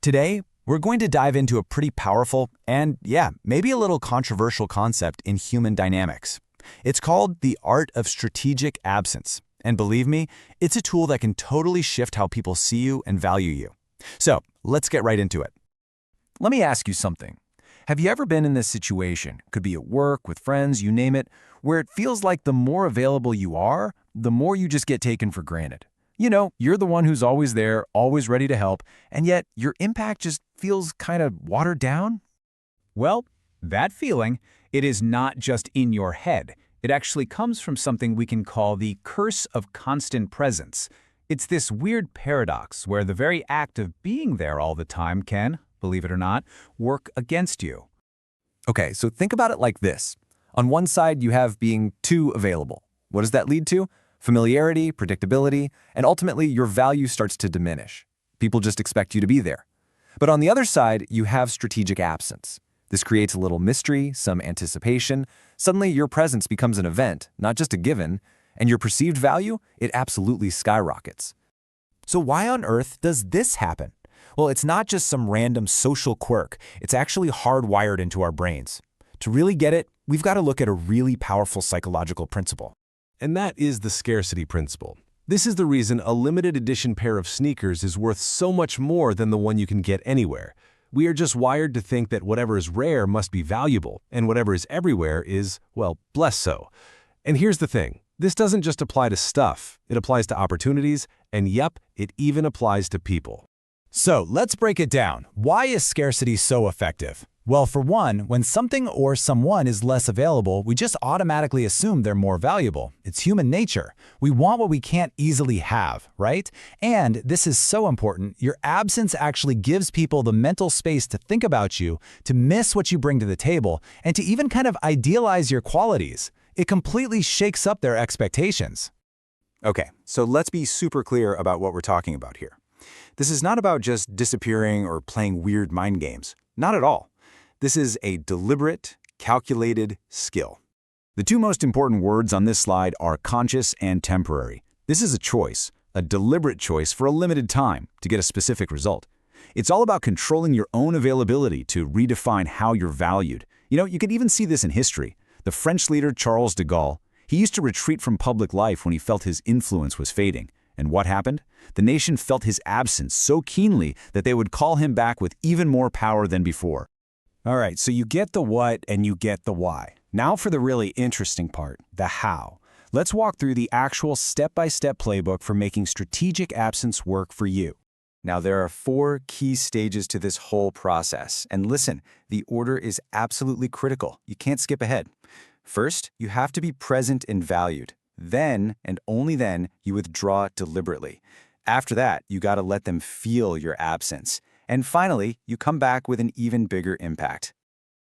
Today, we're going to dive into a pretty powerful and, yeah, maybe a little controversial concept in human dynamics. It's called the art of strategic absence. And believe me, it's a tool that can totally shift how people see you and value you. So, let's get right into it. Let me ask you something. Have you ever been in this situation, could be at work, with friends, you name it, where it feels like the more available you are, the more you just get taken for granted? You know, you're the one who's always there, always ready to help, and yet your impact just feels kind of watered down? Well, that feeling, it is not just in your head. It actually comes from something we can call the curse of constant presence. It's this weird paradox where the very act of being there all the time can, believe it or not, work against you. Okay, so think about it like this. On one side, you have being too available. What does that lead to? Familiarity, predictability, and ultimately your value starts to diminish. People just expect you to be there. But on the other side, you have strategic absence. This creates a little mystery, some anticipation. Suddenly, your presence becomes an event, not just a given, and your perceived value, it absolutely skyrockets. So why on earth does this happen? Well, it's not just some random social quirk. It's actually hardwired into our brains. To really get it, we've got to look at a really powerful psychological principle. And that is the scarcity principle. This is the reason a limited edition pair of sneakers is worth so much more than the one you can get anywhere. We are just wired to think that whatever is rare must be valuable, and whatever is everywhere is, well, blessed so. And here's the thing. This doesn't just apply to stuff. It applies to opportunities, and yep, it even applies to people. So let's break it down. Why is scarcity so effective? Well, for one, when something or someone is less available, we just automatically assume they're more valuable. It's human nature. We want what we can't easily have, right? And this is so important, your absence actually gives people the mental space to think about you, to miss what you bring to the table, and to even kind of idealize your qualities. It completely shakes up their expectations. Okay, so let's be super clear about what we're talking about here. This is not about just disappearing or playing weird mind games. Not at all. This is a deliberate, calculated skill. The two most important words on this slide are conscious and temporary. This is a choice, a deliberate choice for a limited time to get a specific result. It's all about controlling your own availability to redefine how you're valued. You know, you could even see this in history. The French leader Charles de Gaulle, he used to retreat from public life when he felt his influence was fading. And what happened? The nation felt his absence so keenly that they would call him back with even more power than before. All right, so you get the what and you get the why. Now for the really interesting part, the how. Let's walk through the actual step-by-step playbook for making strategic absence work for you. Now, there are 4 key stages to this whole process. And listen, the order is absolutely critical. You can't skip ahead. First, you have to be present and valued. Then, and only then, you withdraw deliberately. After that, you gotta let them feel your absence. And finally, you come back with an even bigger impact.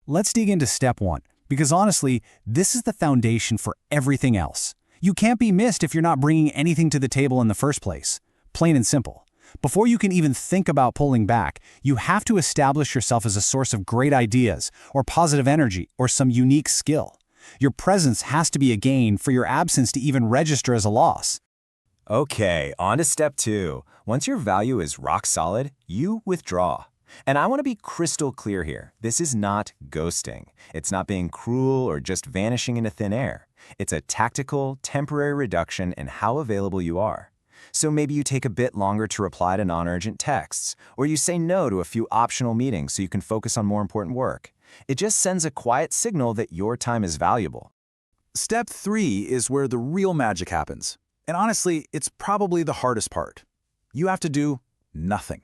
Let's dig into step 1, because honestly, this is the foundation for everything else. You can't be missed if you're not bringing anything to the table in the first place. Plain and simple. Before you can even think about pulling back, you have to establish yourself as a source of great ideas, or positive energy, or some unique skill. Your presence has to be a gain for your absence to even register as a loss. Okay, on to step 2. Once your value is rock solid, you withdraw. And I want to be crystal clear here. This is not ghosting. It's not being cruel or just vanishing into thin air. It's a tactical, temporary reduction in how available you are. So maybe you take a bit longer to reply to non-urgent texts, or you say no to a few optional meetings so you can focus on more important work. It just sends a quiet signal that your time is valuable. Step 3 is where the real magic happens. And honestly, it's probably the hardest part. You have to do nothing.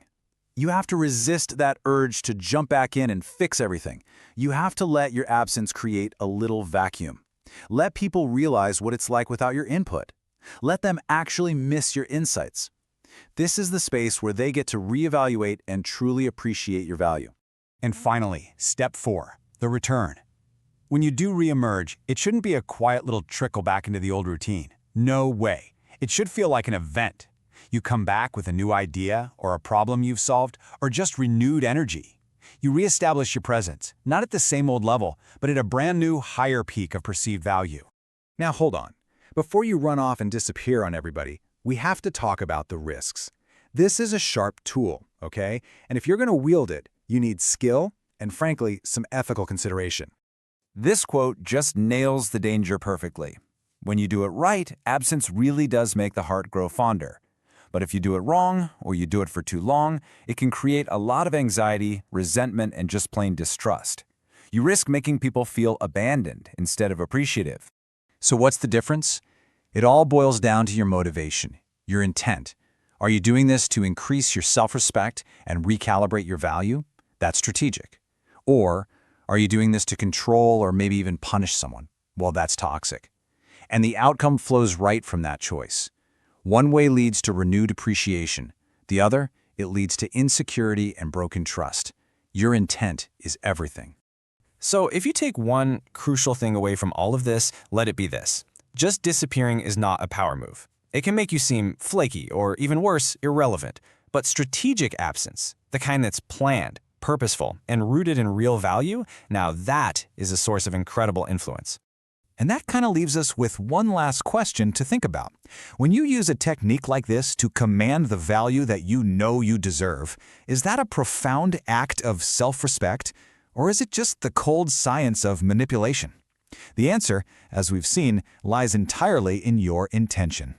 You have to resist that urge to jump back in and fix everything. You have to let your absence create a little vacuum. Let people realize what it's like without your input. Let them actually miss your insights. This is the space where they get to reevaluate and truly appreciate your value. And finally, step 4, the return. When you do reemerge, it shouldn't be a quiet little trickle back into the old routine. No way. It should feel like an event. You come back with a new idea or a problem you've solved or just renewed energy. You reestablish your presence, not at the same old level, but at a brand new higher peak of perceived value. Now hold on. Before you run off and disappear on everybody, we have to talk about the risks. This is a sharp tool, okay? And if you're going to wield it, you need skill and, frankly, some ethical consideration. This quote just nails the danger perfectly. When you do it right, absence really does make the heart grow fonder. But if you do it wrong, or you do it for too long, it can create a lot of anxiety, resentment, and just plain distrust. You risk making people feel abandoned instead of appreciative. So what's the difference? It all boils down to your motivation, your intent. Are you doing this to increase your self-respect and recalibrate your value? That's strategic. Or are you doing this to control or maybe even punish someone? Well, that's toxic. And the outcome flows right from that choice. One way leads to renewed appreciation. The other, it leads to insecurity and broken trust. Your intent is everything. So if you take one crucial thing away from all of this, let it be this. Just disappearing is not a power move. It can make you seem flaky or, even worse, irrelevant. But strategic absence, the kind that's planned, purposeful, and rooted in real value, now that is a source of incredible influence. And that kind of leaves us with one last question to think about. When you use a technique like this to command the value that you know you deserve, is that a profound act of self-respect, or is it just the cold science of manipulation? The answer, as we've seen, lies entirely in your intention.